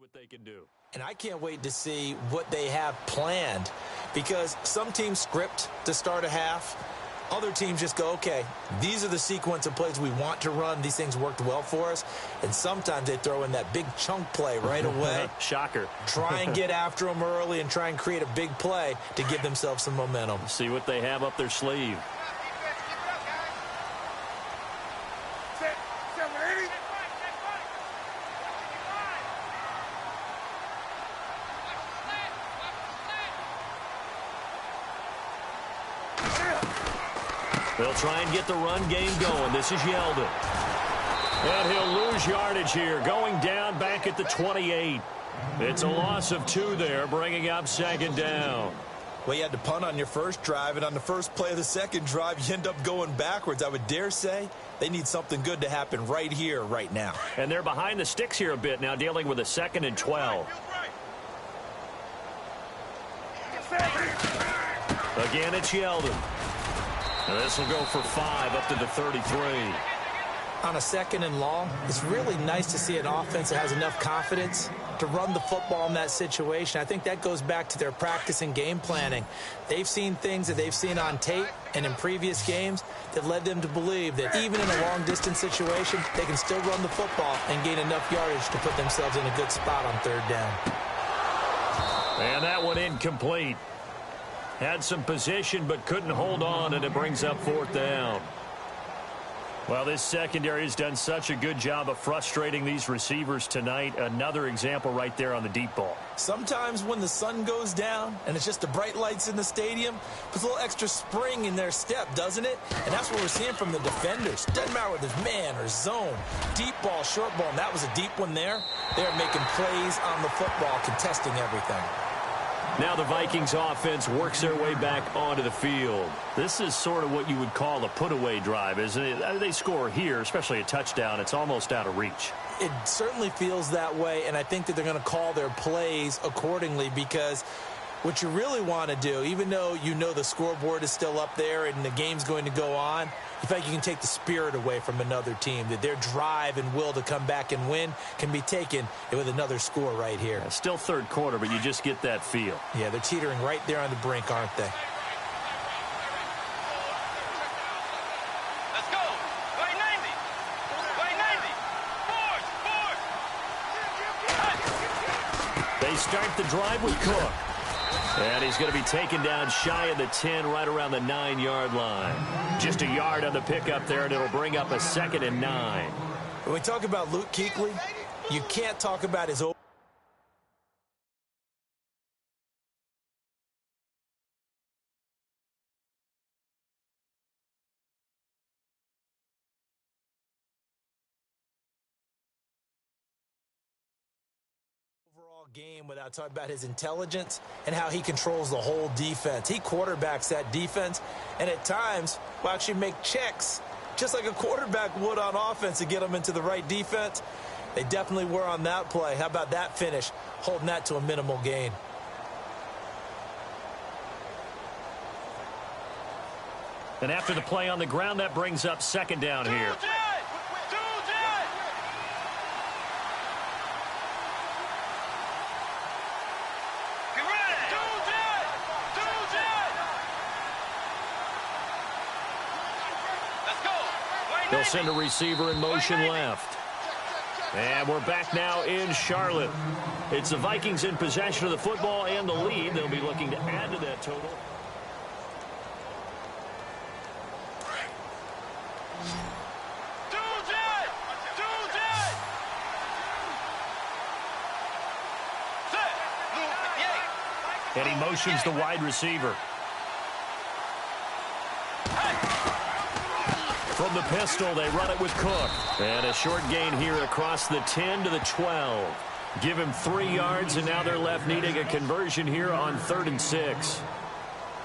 What they can do. And I can't wait to see what they have planned, because some teams script to start a half. Other teams just go, okay, these are the sequence of plays we want to run. These things worked well for us. And sometimes they throw in that big chunk play right away. Shocker. Try and get after them early and try and create a big play to give themselves some momentum. See what they have up their sleeve. They'll try and get the run game going. This is Yeldon. And he'll lose yardage here, going down back at the 28. It's a loss of 2 there, bringing up second down. Well, you had to punt on your first drive, and on the first play of the second drive, you end up going backwards. I would dare say they need something good to happen right here, right now. And they're behind the sticks here a bit now, dealing with a 2nd and 12. Again, it's Yeldon. And this will go for 5 up to the 33. On a 2nd and long, it's really nice to see an offense that has enough confidence to run the football in that situation. I think that goes back to their practice and game planning. They've seen things that they've seen on tape and in previous games that led them to believe that even in a long-distance situation, they can still run the football and gain enough yardage to put themselves in a good spot on 3rd down. And that one incomplete. Had some position but couldn't hold on, and it brings up 4th down. Well, this secondary has done such a good job of frustrating these receivers tonight. Another example right there on the deep ball. Sometimes when the sun goes down and it's just the bright lights in the stadium, puts a little extra spring in their step, doesn't it? And that's what we're seeing from the defenders. Doesn't matter whether it's man or zone, deep ball, short ball, and that was a deep one there. They're making plays on the football, contesting everything. Now the Vikings offense works their way back onto the field. This is sort of what you would call a put-away drive, isn't it? They score here, especially a touchdown. It's almost out of reach. It certainly feels that way, and I think that they're going to call their plays accordingly, because what you really want to do, even though you know the scoreboard is still up there and the game's going to go on, in fact, you can take the spirit away from another team, that their drive and will to come back and win can be taken with another score right here. Still 3rd quarter, but you just get that feel. Yeah, they're teetering right there on the brink, aren't they? Let's go. By 90. By 90. They start the drive with Cook. And he's going to be taken down shy of the 10, right around the 9-yard line. Just a yard on the pickup there, and it'll bring up a 2nd and 9. When we talk about Luke Kuechly, you can't talk about his overall game without talking about his intelligence and how he controls the whole defense. He quarterbacks that defense, and at times will actually make checks just like a quarterback would on offense to get them into the right defense. They definitely were on that play. How about that finish, holding that to a minimal gain? And after the play on the ground, that brings up 2nd down here. They'll send a receiver in motion left. And we're back now in Charlotte. It's the Vikings in possession of the football and the lead. They'll be looking to add to that total. And he motions the wide receiver. From the pistol, they run it with Cook. And a short gain here across the 10 to the 12. Give him 3 yards, and now they're left needing a conversion here on 3rd and 6.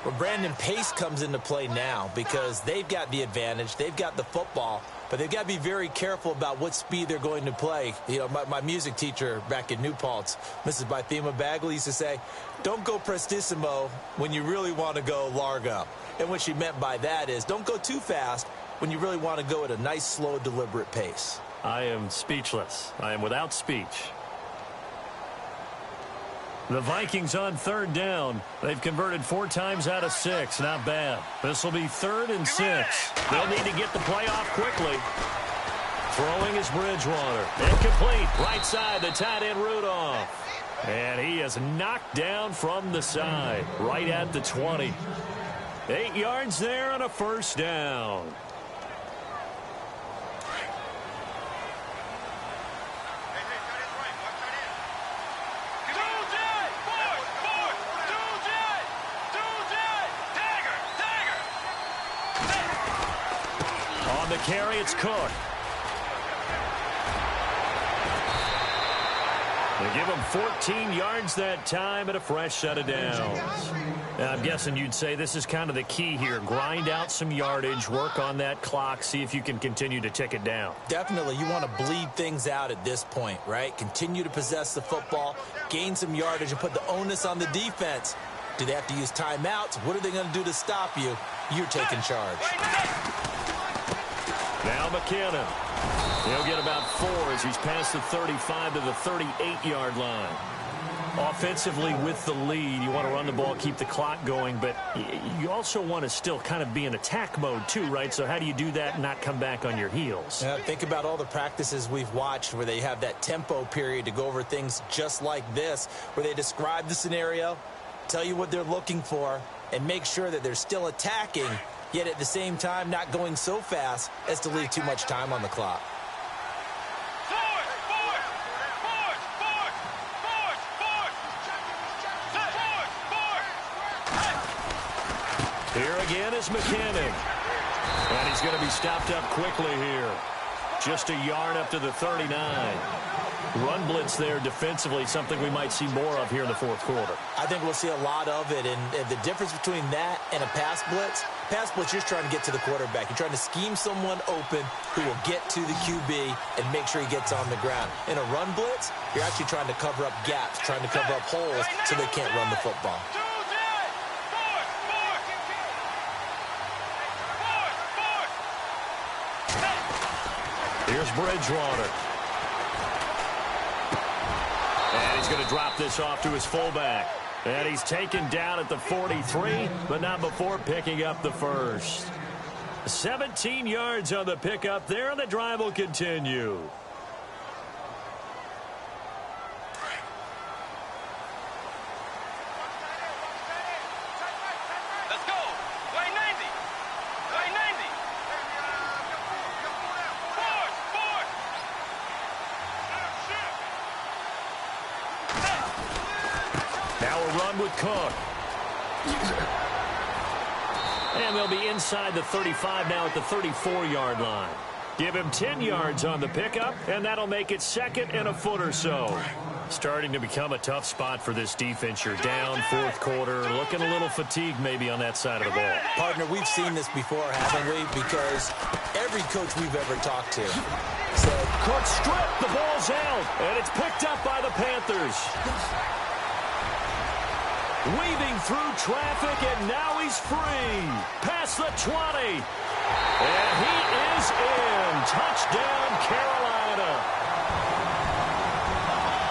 Well, Brandon, pace comes into play now because they've got the advantage. They've got the football, but they've got to be very careful about what speed they're going to play. You know, my music teacher back in New Paltz, Mrs. Bythema Bagley, used to say, don't go prestissimo when you really want to go largo. And what she meant by that is don't go too fast when you really want to go at a nice, slow, deliberate pace. I am speechless. I am without speech. The Vikings on third down. They've converted 4 times out of 6. Not bad. This will be 3rd and 6. They'll need to get the play off quickly. Throwing is Bridgewater. Incomplete. Right side, the tight end Rudolph. And he is knocked down from the side. Right at the 20. 8 yards there on a first down. On the carry, it's Cook. They give him 14 yards that time and a fresh set of downs. Now, I'm guessing you'd say this is kind of the key here. Grind out some yardage, work on that clock, see if you can continue to tick it down. Definitely, you want to bleed things out at this point, right? Continue to possess the football, gain some yardage, and put the onus on the defense. Do they have to use timeouts? What are they going to do to stop you? You're taking charge. Now McKinnon. He'll get about 4 as he's past the 35 to the 38-yard line. Offensively with the lead, you want to run the ball, keep the clock going, but you also want to still kind of be in attack mode too, right? So how do you do that and not come back on your heels? Think about all the practices we've watched where they have that tempo period to go over things just like this, where they describe the scenario, tell you what they're looking for, and make sure that they're still attacking, yet at the same time not going so fast as to leave too much time on the clock. Here again is McKinnon. And he's going to be stopped up quickly here. Just a yard up to the 39. Run blitz there defensively, something we might see more of here in the fourth quarter. I think we'll see a lot of it, and the difference between that and a pass blitz, you're trying to get to the quarterback. You're trying to scheme someone open who will get to the QB and make sure he gets on the ground. In a run blitz, you're actually trying to cover up gaps, trying to cover up holes so they can't run the football. Here's Bridgewater. And he's going to drop this off to his fullback. And he's taken down at the 43, but not before picking up the first. 17 yards on the pickup there, and the drive will continue. Let's go. Way 90. Way 90. Forward. Now a run with Cook. And they'll be inside the 35 now at the 34-yard line. Give him 10 yards on the pickup, and that'll make it 2nd and a foot or so. Starting to become a tough spot for this defense. You're down, fourth quarter, looking a little fatigued maybe on that side of the ball. Partner, we've seen this before, haven't we? Because every coach we've ever talked to said, Cook stripped, the ball's out, and it's picked up by the Panthers. Weaving through traffic, and now he's free. Past the 20. And he is in. Touchdown, Carolina.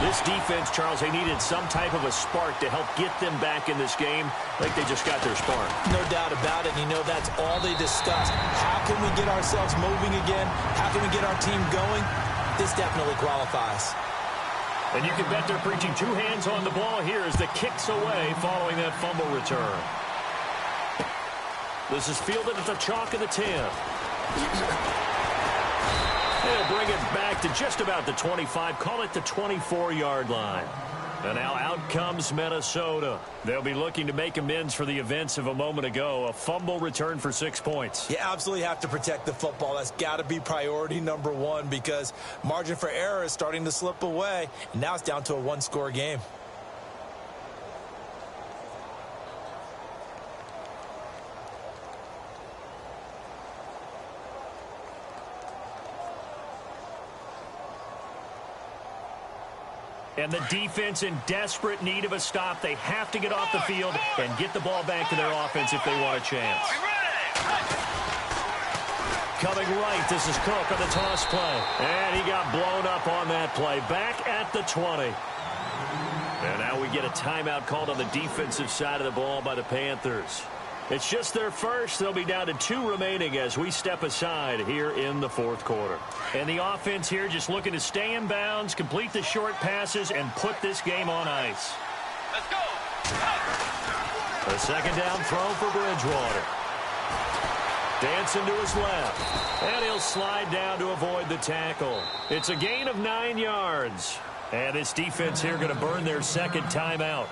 This defense, Charles, they needed some type of a spark to help get them back in this game. I think they just got their spark. No doubt about it. You know, that's all they discussed. How can we get ourselves moving again? How can we get our team going? This definitely qualifies. And you can bet they're preaching 2 hands on the ball here as the kick's away following that fumble return. This is fielded at the chalk of the 10. They'll bring it back to just about the 25. Call it the 24-yard line. And now out comes Minnesota. They'll be looking to make amends for the events of a moment ago. A fumble return for 6 points. You absolutely have to protect the football. That's got to be priority number 1 because margin for error is starting to slip away. And now it's down to a 1-score game. And the defense in desperate need of a stop. They have to get off the field and get the ball back to their offense if they want a chance. Coming right, this is Cook on the toss play. And he got blown up on that play. Back at the 20. And now we get a timeout called on the defensive side of the ball by the Panthers. It's just their first. They'll be down to 2 remaining as we step aside here in the fourth quarter. And the offense here just looking to stay in bounds, complete the short passes, and put this game on ice. Let's go. A second down throw for Bridgewater. Dancing to his left. And he'll slide down to avoid the tackle. It's a gain of 9 yards. And this defense here going to burn their second timeout.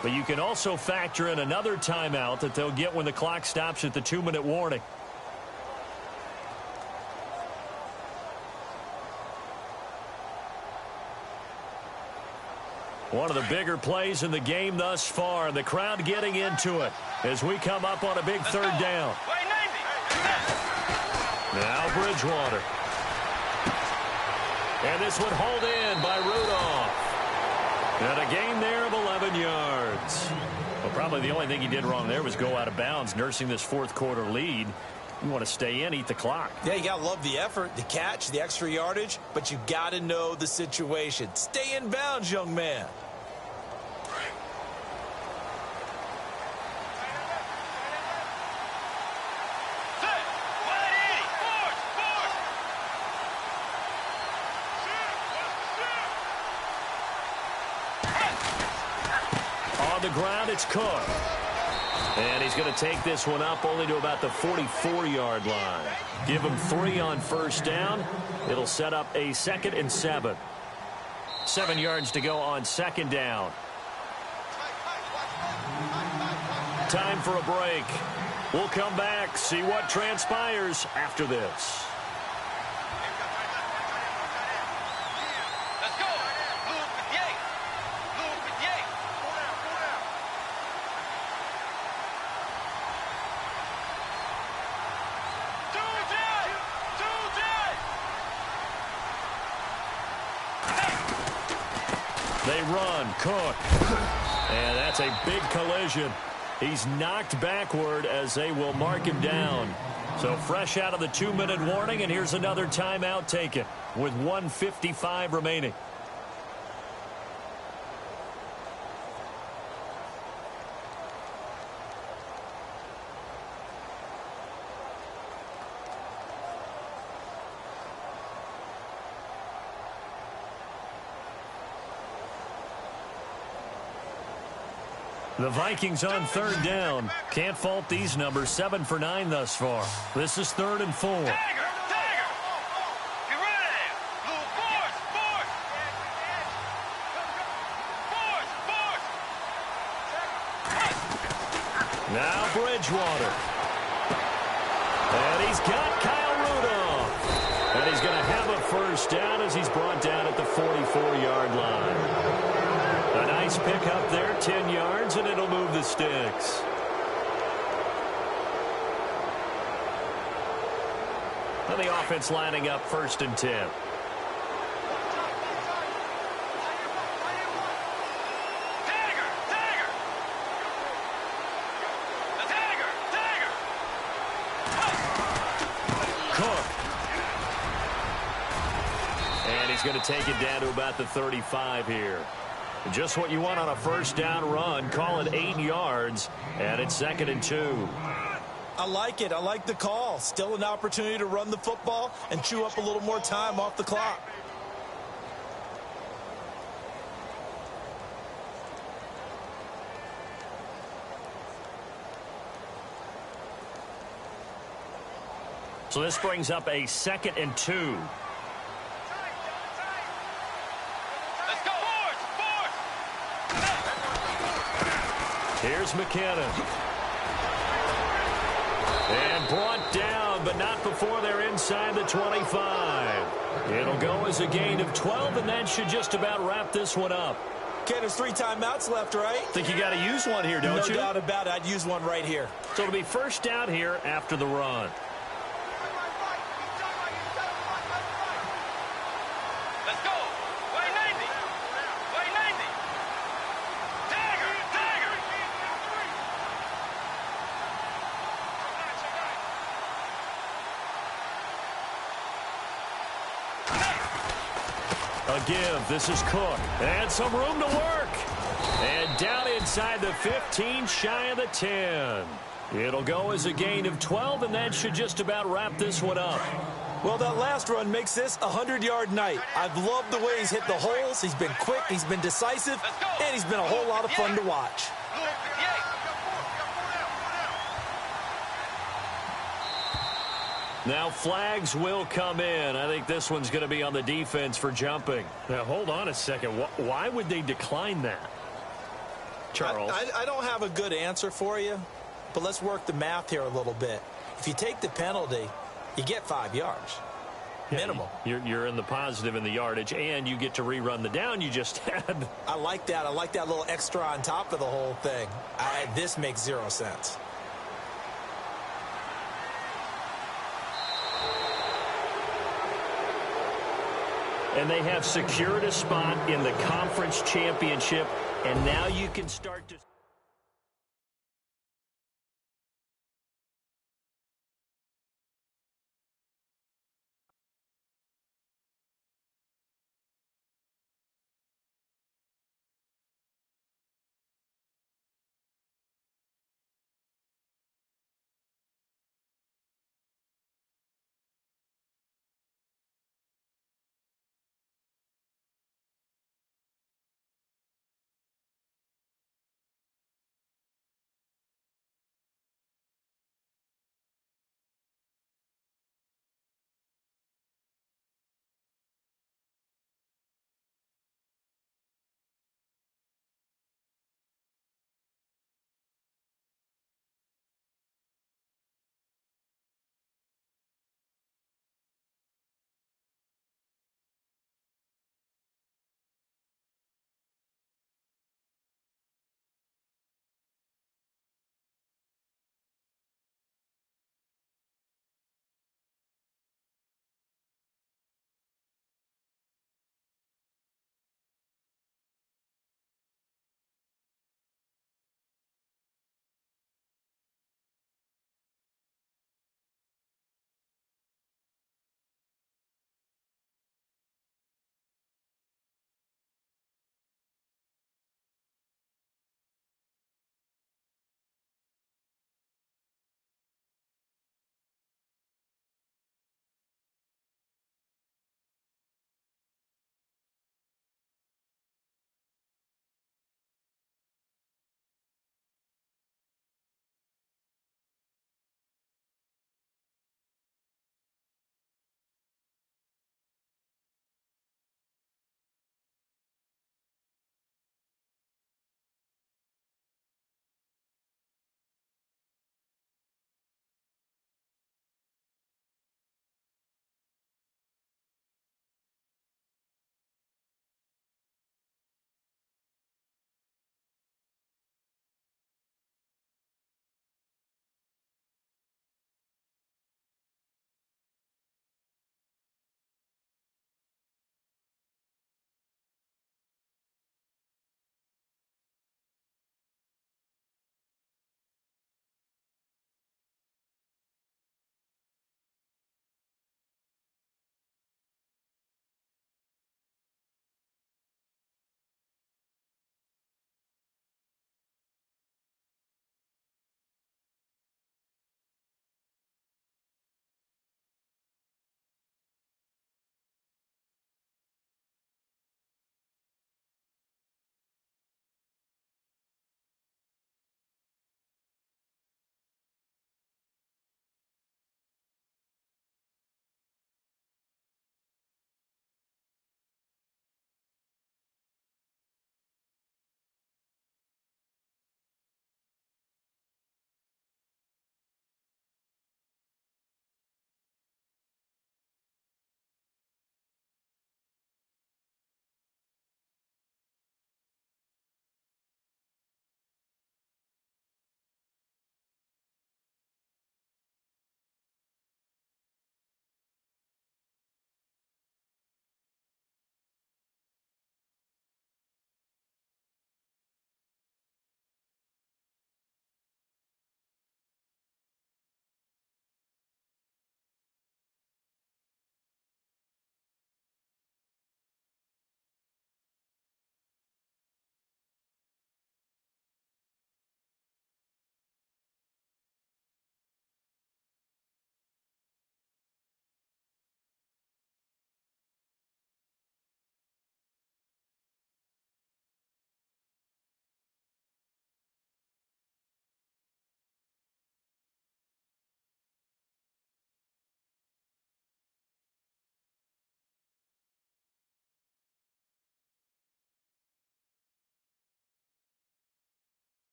But you can also factor in another timeout that they'll get when the clock stops at the 2-minute warning. One of the bigger plays in the game thus far. The crowd getting into it as we come up on a big third down. Now Bridgewater. And this one hauled in by Rudolph. And a gain there of 11 yards. Well, probably the only thing he did wrong there was go out of bounds, nursing this fourth quarter lead. You want to stay in, eat the clock. Yeah, you got to love the effort, the catch, the extra yardage, but you got to know the situation. Stay in bounds, young man. On the ground, it's Cook. And he's going to take this one up only to about the 44-yard line. Give him 3 on first down. It'll set up a 2nd and 7. 7 yards to go on second down. Time for a break. We'll come back, see what transpires after this. They run, Cook. And that's a big collision. He's knocked backward as they will mark him down. So fresh out of the 2-minute warning, and here's another timeout taken with 1:55 remaining. The Vikings on third down. Can't fault these numbers. 7 for 9 thus far. This is 3rd and 4. Tiger! Get ready! Force! Now Bridgewater. And he's got Kyle Rudolph. And he's going to have a first down as he's brought down at the 44-yard line. A nice pick up there, 10 yards, and it'll move the sticks. And the offense lining up 1st and 10. Cook. And he's going to take it down to about the 35 here. Just what you want on a first down run. Call it 8 yards, and it's 2nd and 2. I like it. I like the call. Still an opportunity to run the football and chew up a little more time off the clock. So this brings up a 2nd and 2. Here's McKinnon. And brought down, but not before they're inside the 25. It'll go as a gain of 12, and that should just about wrap this one up. Okay, there's 3 timeouts left, right? Think you got to use one here, don't you? No doubt about it. I'd use one right here. So it'll be first down here after the run. Let's go. Way 90. Way 90. Tiger. A give. This is Cook. And some room to work. And down inside the 15, shy of the 10. It'll go as a gain of 12, and that should just about wrap this one up. Well, that last run makes this a 100-yard night. I've loved the way he's hit the holes. He's been quick, he's been decisive, and he's been a whole lot of fun to watch. Now flags will come in. I think this one's going to be on the defense for jumping. Now, hold on a second. Why would they decline that? Charles? I don't have a good answer for you, but let's work the math here a little bit. If you take the penalty, you get 5 yards. Minimum. You're in the positive in the yardage, and you get to rerun the down you just had. I like that. I like that little extra on top of the whole thing. This makes 0 sense. And they have secured a spot in the conference championship, and now you can start to...